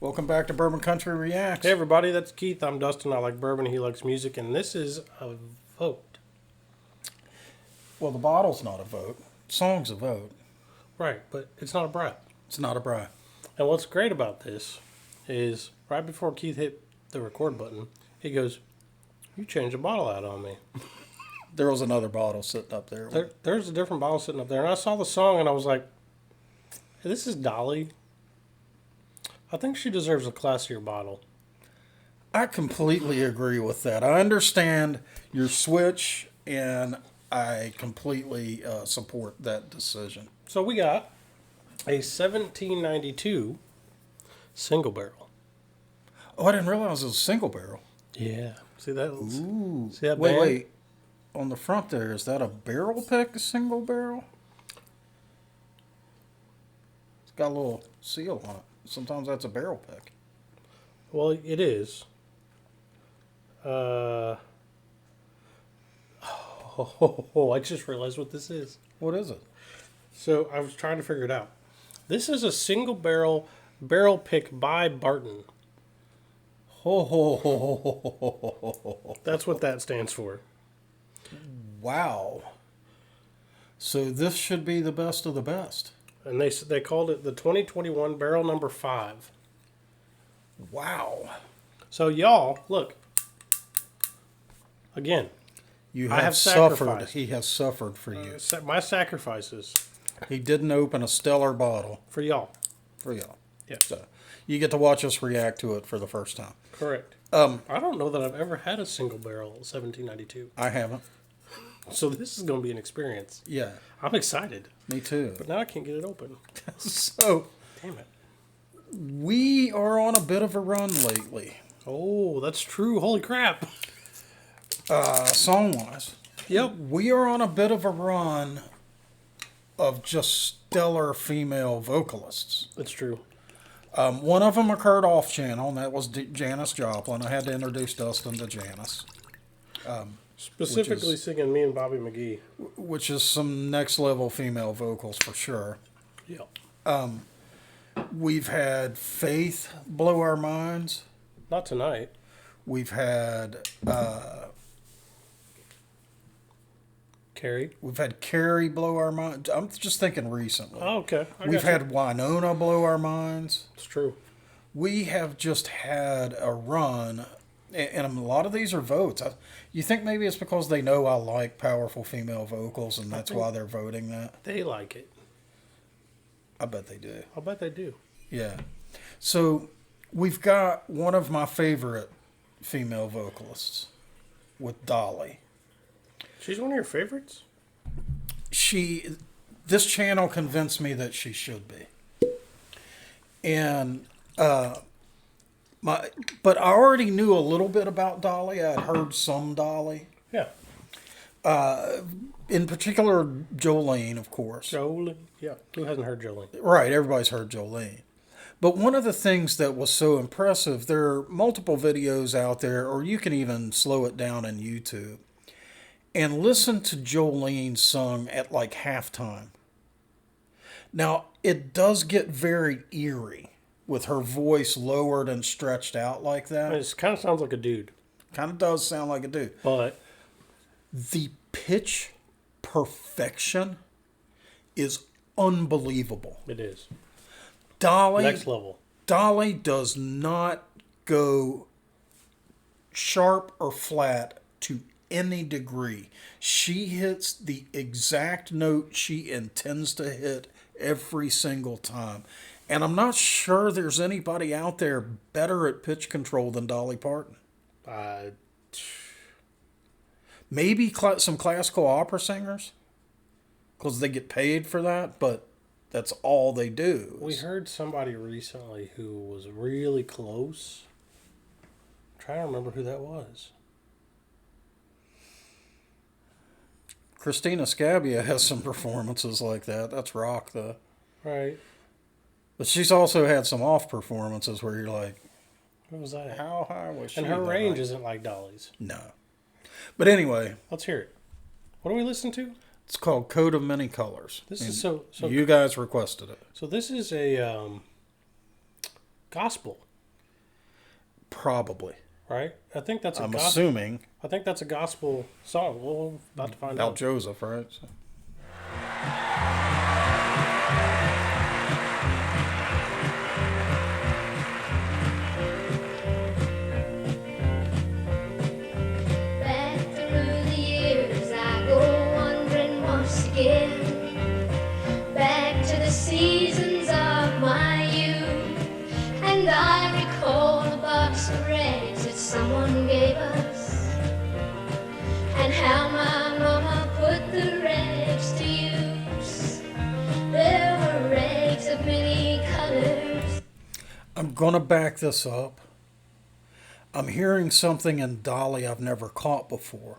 Welcome back to Bourbon Country Reacts. Hey everybody, that's Keith. I'm Dustin. I like bourbon. He likes music, and this is a vote. Well, the bottle's not a vote. Song's a vote. Right, but it's not a brat. It's not a bra. And what's great about this is right before Keith hit the record button, he goes, "You changed a bottle out on me." There was another bottle sitting up there. There's a different bottle sitting up there, and I saw the song, and I was like, hey, "This is Dolly. I think she deserves a classier bottle." I completely agree with that. I understand your switch, and I completely support that decision. So we got a 1792 single barrel. Oh, I didn't realize it was a single barrel. Yeah. See that? Ooh. See that? Wait. On the front there, is that a barrel pick, a single barrel? It's got a little seal on it. Sometimes that's a barrel pick. Well, it is. I just realized what this is. What is it? So I was trying to figure it out. This is a single barrel pick by Barton. That's what that stands for. Wow. So this should be the best of the best. And they called it the 2021 barrel number 5. Wow. So y'all, look. Again, I have suffered. sacrificed. He has suffered for you. My sacrifices He didn't open a stellar bottle for y'all. for y'all. Yes. So you get to watch us react to it for the first time. Correct. I don't know that I've ever had a single barrel 1792. I haven't. So this is going to be an experience. Yeah. I'm excited. Me too. But now I can't get it open. So Damn it. we are on a bit of a run lately, Oh, that's true. Holy crap. song-wise. Yep. We are on a bit of a run of just stellar female vocalists. That's true. One of them occurred off-channel, and that was Janis Joplin. I had to introduce Dustin to Janis. Specifically singing Me and Bobby McGee. Which is some next-level female vocals for sure. Yep. We've had Faith blow our minds. Not tonight. We've had Carrie. Carrie blow our minds. I'm just thinking recently. Oh, okay. We've had Winona blow our minds. It's true. We have just had a run, and a lot of these are votes. You think maybe it's because they know I like powerful female vocals, and that's why they're voting that? They like it. I bet they do. I'll bet they do. Yeah. So we've got one of my favorite female vocalists with Dolly. She's one of your favorites? This channel convinced me that she should be. And, but I already knew a little bit about Dolly. I'd heard some Dolly. Yeah. In particular, Jolene, of course. Jolene. Yeah. Who hasn't heard Jolene? Right, everybody's heard Jolene. But one of the things that was so impressive, there are multiple videos out there, or you can even slow it down on YouTube, and listen to Jolene sung at like halftime. Now, it does get very eerie with her voice lowered and stretched out like that. It kind of sounds like a dude. Kind of does sound like a dude. But The pitch perfection is unbelievable. it is. Dolly, Next level. Dolly does not go sharp or flat to any degree. She hits the exact note she intends to hit every single time. And I'm not sure there's anybody out there better at pitch control than Dolly Parton. Maybe some classical opera singers, because they get paid for that, but that's all they do. We heard somebody recently who was really close. I'm trying to remember who that was. Christina Scabbia has some performances like that. That's rock, though. Right. But she's also had some off performances where you're like, What was that? how high was she? And her that range night? isn't like Dolly's. No. But anyway, Let's hear it. What do we listen to? it's called Coat of Many Colors. This And is so. you guys requested it. So this is a gospel. Probably. right? I think that's a I'm gospel. assuming I think that's a gospel song. We'll about to find about out. Joseph, right? So. Back through the years I go wandering once again, back to the seasons of my youth, and I recall a box of rags that someone gave us, and how my mama put the rags to use. There were rags of many colors. I'm going to back this up. I'm hearing something in Dolly I've never caught before.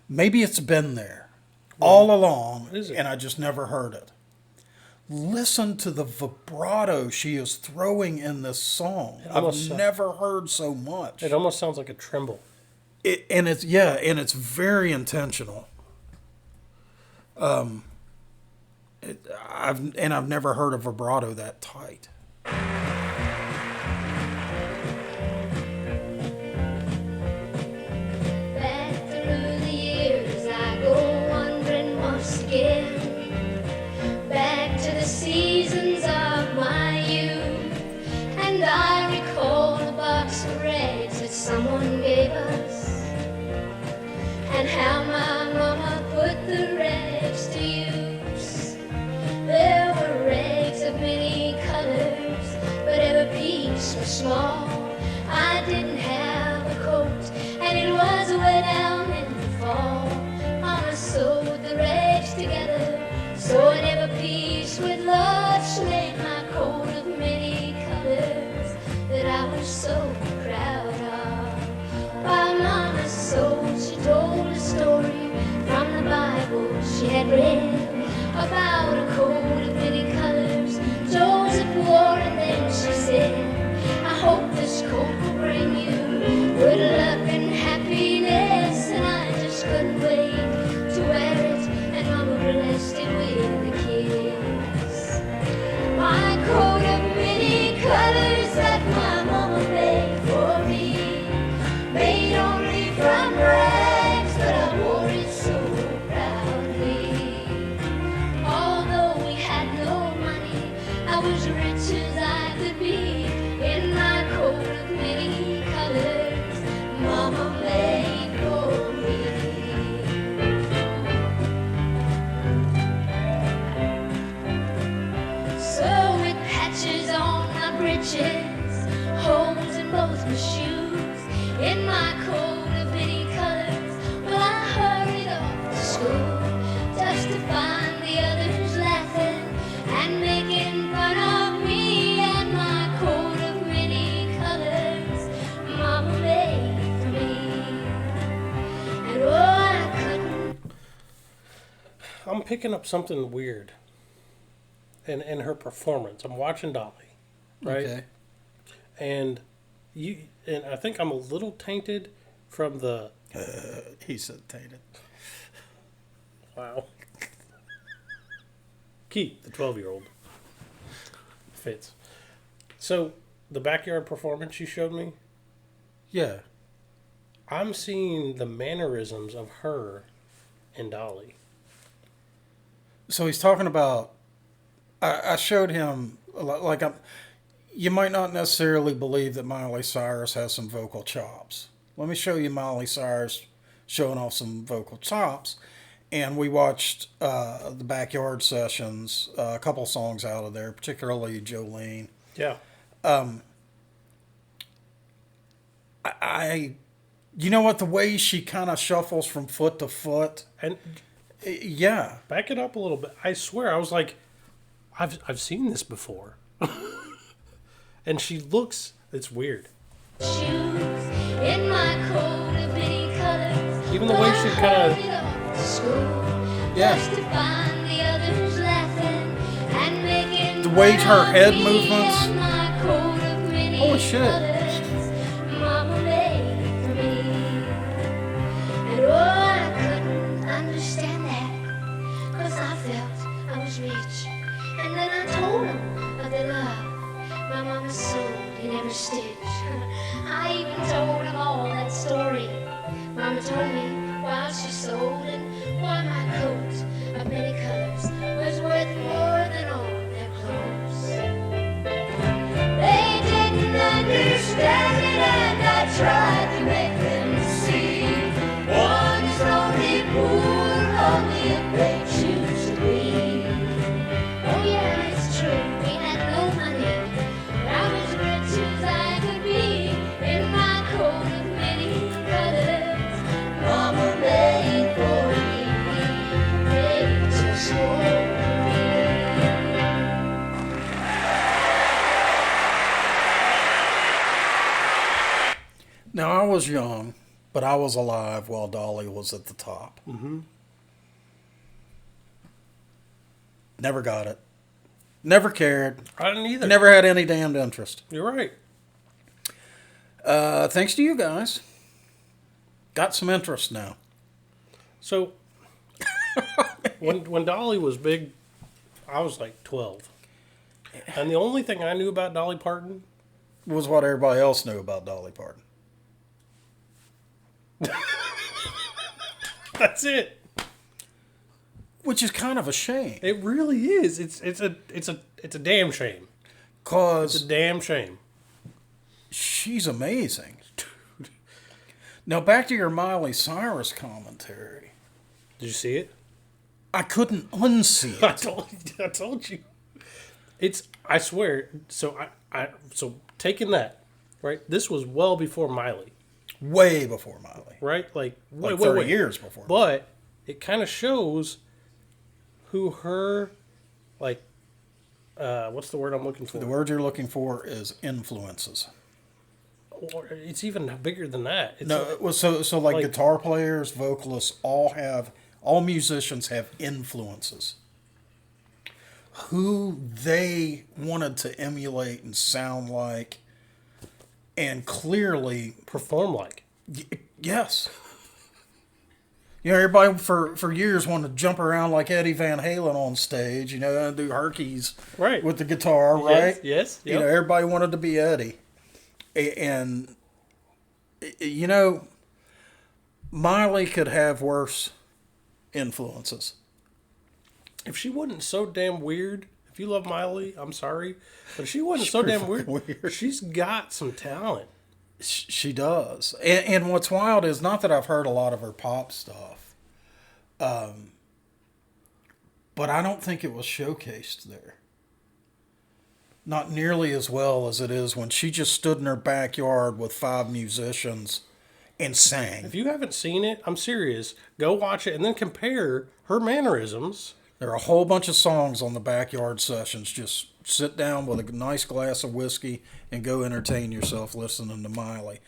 Maybe it's been there all along, Is it? and I just never heard it. Listen to the vibrato she is throwing in this song. I've almost never heard so much. It almost sounds like a tremble. And it's very intentional. I've never heard a vibrato that tight. Back through the years I go wandering once again, back to the seasons of my youth, and I recall a box of rags that someone gave us, and how my mama put the rags to use. There were rags of many colors, but every piece was small. I didn't have a coat, and it was way down in the fall. Mama sewed the rags together, sewing every piece with love. She made my coat of many colors that I was so proud of. While Mama sewed, she told a story from the Bible she had read about a coat of many colors Joseph wore, and then she said, I hope this coat will bring you good luck and happiness. And I just couldn't wait to wear it, and Mama blessed it with a kiss. My coat of many colors that my mama made for me, made only from rags, but I wore it so proudly. Although we had no money, I was rich as I could be in my coat of many colors Mama made for me. So with patches on my breeches, holes in both my shoes, in my coat of many colors, well I hurried off to school just to find the others laughing and making fun of me and my coat of many colors Mama made for me. And oh, I couldn't. I'm picking up something weird in her performance. I'm watching Dolly, right? Okay. And I think I'm a little tainted from the He said tainted. wow. Keith, the 12-year-old, fits. So the backyard performance you showed me, Yeah. I'm seeing the mannerisms of her and Dolly. So he's talking about. I showed him like you might not necessarily believe that Miley Cyrus has some vocal chops. Let me show you Miley Cyrus showing off some vocal chops, and we watched the backyard sessions, a couple songs out of there, particularly Jolene. Yeah. You know what, the way she kind of shuffles from foot to foot. And Yeah. back it up a little bit. I swear, I was like, I've seen this before. And she looks, it's weird. Shoes in my coat of many colors. Even the way she kinda- Yeah. Just to find the others laughing and making The way her fun of head me movements. and my coat of many Holy shit. colors Mama made for me. And oh, I couldn't understand that, 'cause I felt I was rich. And then I told him of the love my mama sewed in every stitch. I understand it, and I tried to make them see. One is lonely, poor, only if they choose to be. Oh yeah, it's true, we had no money, but I was rich as I could be. In my coat of many colors, Mama made for me, made just for me. Now, I was young, but I was alive while Dolly was at the top. Mm-hmm. Never got it. Never cared. I didn't either. Never had any damned interest. You're right. Thanks to you guys. Got some interest now. So, when Dolly was big, I was like 12. And the only thing I knew about Dolly Parton Was what everybody else knew about Dolly Parton. that's it. Which is kind of a shame. It really is. It's a damn shame. It's a Because damn shame. she's amazing. Now, back to your Miley Cyrus commentary. Did you see it? I couldn't unsee it. I told you. I swear. So so taking that, right? This was well before Miley, Way before Miley. right? Like Like 30 years before. But it kind of shows who her, like, what's the word I'm looking for? The word you're looking for is influences. Or it's even bigger than that. It's No, well, so like like- guitar players, vocalists, all musicians have influences. Who they wanted to emulate and sound like, and clearly, perform like. yes. You know, everybody for years wanted to jump around like Eddie Van Halen on stage, you know, and do herkies Right. with the guitar, right? Yes. You know, everybody wanted to be Eddie. And, you know, Miley could have worse influences. If she wasn't so damn weird, if you love Miley, I'm sorry, but if she wasn't so pretty damn weird, weird. she's got some talent. She does. And what's wild is not that I've heard a lot of her pop stuff, but I don't think it was showcased there. Not nearly as well as it is when she just stood in her backyard with 5 musicians and sang. If you haven't seen it, I'm serious. Go watch it and then compare her mannerisms. There are a whole bunch of songs on the backyard sessions. Just sit down with a nice glass of whiskey and go entertain yourself listening to Miley.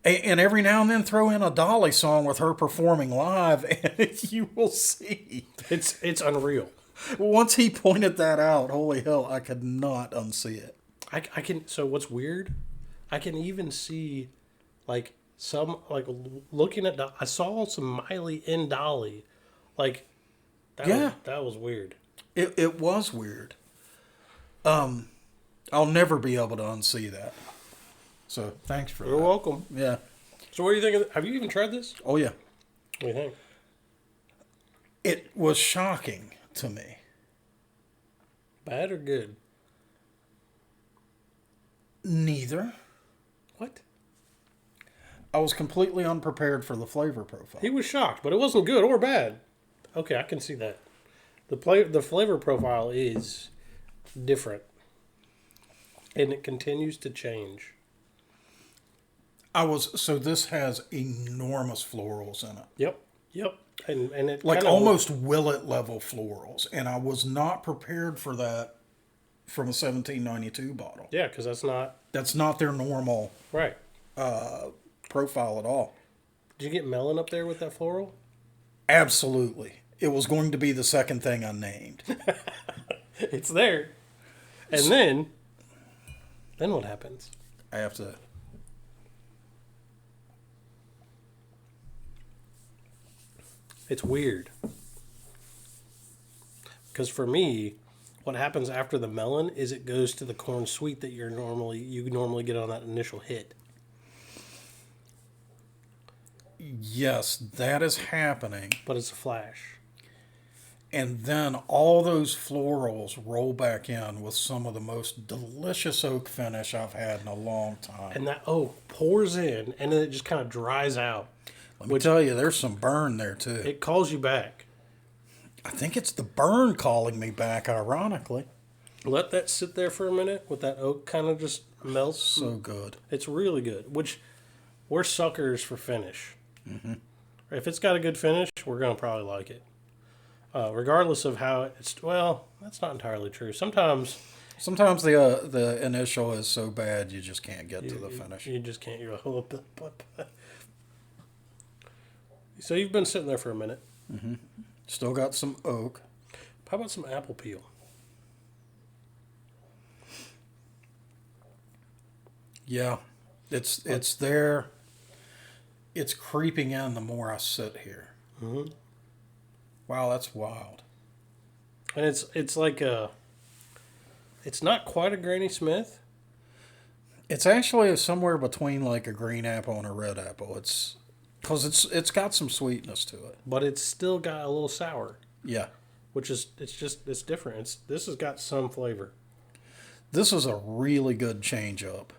And every now and then throw in a Dolly song with her performing live, and you will see. It's unreal. Once he pointed that out, holy hell, I could not unsee it. I can. So what's weird? I can even see, like looking at. I saw some Miley in Dolly, like. That was weird. It was weird. I'll never be able to unsee that. So thanks for You're that. welcome. Yeah. So what do you think? Have you even tried this? Oh yeah. What do you think? It was shocking to me. Bad or good? Neither. What? I was completely unprepared for the flavor profile. He was shocked, but it wasn't good or bad. Okay, I can see that. The flavor profile is different, and it continues to change. So this has enormous florals in it. Yep, and it Like kinda almost Willet level florals. And I was not prepared for that from a 1792 bottle. Yeah, because That's not their normal right. profile at all. Did you get melon up there with that floral? Absolutely. It was going to be the second thing I named. It's there. And then what happens? I have to. It's weird. Because for me, what happens after the melon is it goes to the corn sweet that you normally get on that initial hit. Yes, that is happening. But it's a flash. And then all those florals roll back in with some of the most delicious oak finish I've had in a long time. And that oak pours in, and then it just kind of dries out. Let me tell you, there's some burn there too. It calls you back. I think it's the burn calling me back, ironically. Let that sit there for a minute with that oak kind of just melts. So good. It's really good, which we're suckers for finish. Mm-hmm. If it's got a good finish, we're going to probably like it. Regardless of how it's, well, that's not entirely true. Sometimes the initial is so bad you just can't get to the finish. You just can't. You're like, so you've been sitting there for a minute. Mm-hmm. Still got some oak. How about some apple peel? Yeah, it's there. It's creeping in the more I sit here. Mm-hmm. Wow, that's wild. And it's like it's not quite a Granny Smith. It's actually somewhere between like a green apple and a red apple. It's got some sweetness to it, but it's still got a little sour. Yeah, which is it's different. This has got some flavor. This is a really good change up.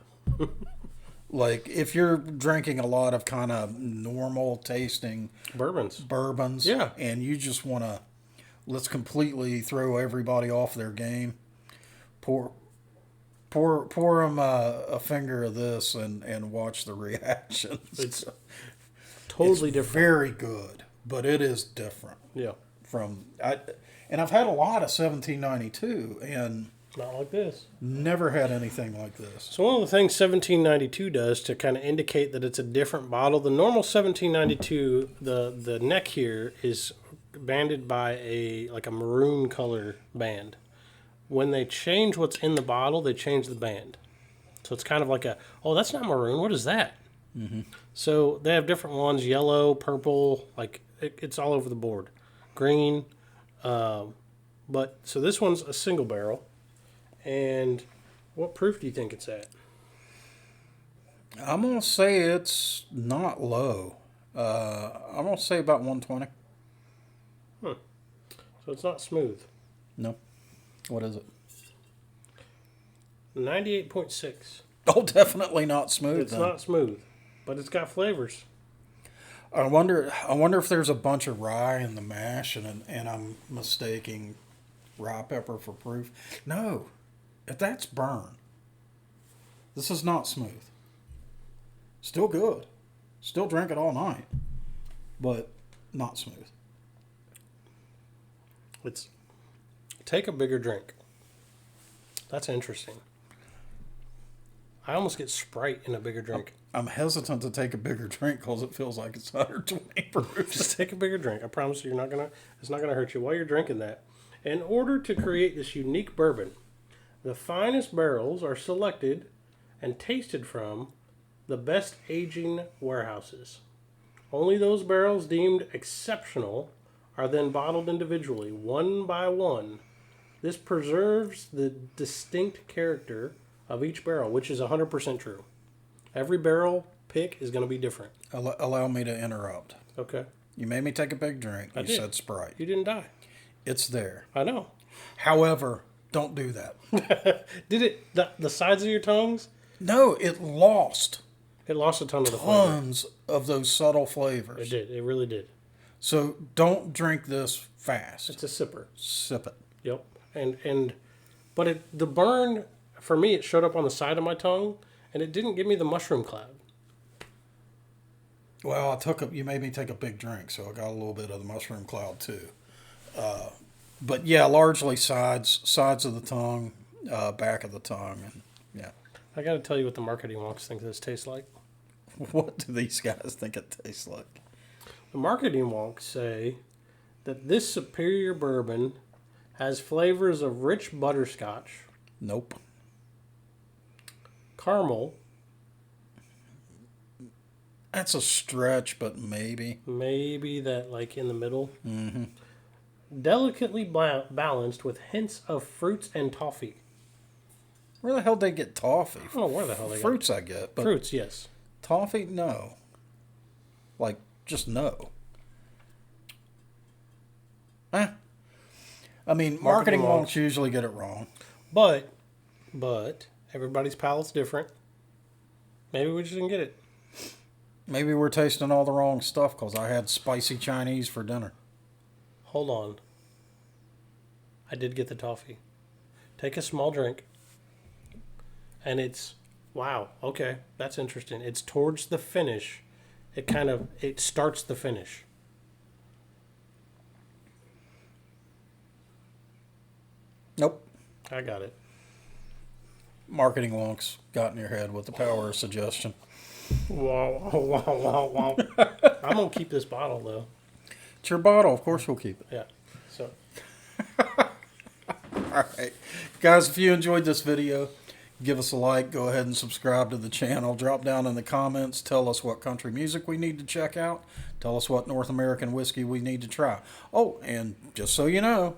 Like if you're drinking a lot of kind of normal tasting bourbons, yeah, and you just want to let's completely throw everybody off their game, pour them a finger of this and watch the reactions. It's totally different. Very good, but it is different. Yeah. And I've had a lot of 1792 and not like this. Never had anything like this. So one of the things 1792 does to kind of indicate that it's a different bottle, the normal 1792, the neck here is banded by a maroon color band. When they change what's in the bottle, they change the band. So it's kind of like that's not maroon. What is that? Mm-hmm. So they have different ones: yellow, purple, it's all over the board. Green, but so this one's a single barrel. And what proof do you think it's at? I'm going to say it's not low. I'm going to say about 120. So it's not smooth. No. What is it? 98.6. Oh, definitely not smooth. It's not smooth, but it's got flavors. I wonder if there's a bunch of rye in the mash and I'm mistaking rye pepper for proof. No. If that's burn, this is not smooth. Still good. Still drink it all night. But not smooth. Take a bigger drink. That's interesting. I almost get Sprite in a bigger drink. I'm hesitant to take a bigger drink because it feels like it's 120 proof. Just take a bigger drink. I promise you, it's not gonna hurt you while you're drinking that. In order to create this unique bourbon, the finest barrels are selected and tasted from the best aging warehouses. Only those barrels deemed exceptional are then bottled individually, one by one. This preserves the distinct character of each barrel, which is 100% true. Every barrel pick is going to be different. Allow me to interrupt. Okay. You made me take a big drink. You said Sprite. You didn't die. It's there. I know. However, don't do that. Did it, the sides of your tongues? No, it lost. It lost a ton of the flavor. Tons of those subtle flavors. It did. It really did. So don't drink this fast. It's a sipper. Sip it. Yep. But the burn, for me, it showed up on the side of my tongue, and it didn't give me the mushroom cloud. Well, you made me take a big drink, so I got a little bit of the mushroom cloud too. But yeah, largely sides of the tongue, back of the tongue, and yeah. I got to tell you what the marketing wonks think this tastes like. What do these guys think it tastes like? The marketing wonks say that this superior bourbon has flavors of rich butterscotch. Nope. Caramel. That's a stretch, but maybe. Maybe that, in the middle. Mm-hmm. Delicately balanced with hints of fruits and toffee. Where the hell did they get toffee? I don't know where the hell they got fruits. I get, but fruits, yes. Toffee, no. Just no. I mean, marketing wonks usually get it wrong. But everybody's palate's different. Maybe we just didn't get it. Maybe we're tasting all the wrong stuff because I had spicy Chinese for dinner. Hold on. I did get the toffee. Take a small drink. And it's, wow, okay, that's interesting. It's towards the finish. It starts the finish. Nope. I got it. Marketing wonks got in your head with the power of suggestion. Wow, wow, wow, wow. I'm going to keep this bottle, though. It's your bottle. Of course we'll keep it. Yeah, so. All right. Guys, if you enjoyed this video, give us a like. Go ahead and subscribe to the channel. Drop down in the comments. Tell us what country music we need to check out. Tell us what North American whiskey we need to try. Oh, and just so you know,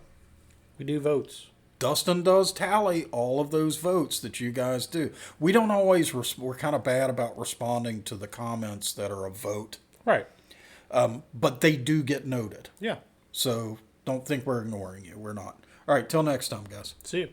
We do votes. Dustin does tally all of those votes that you guys do. We don't always, we're kind of bad about responding to the comments that are a vote. Right. But they do get noted. Yeah. So don't think we're ignoring you. We're not. All right, till next time, guys. See you.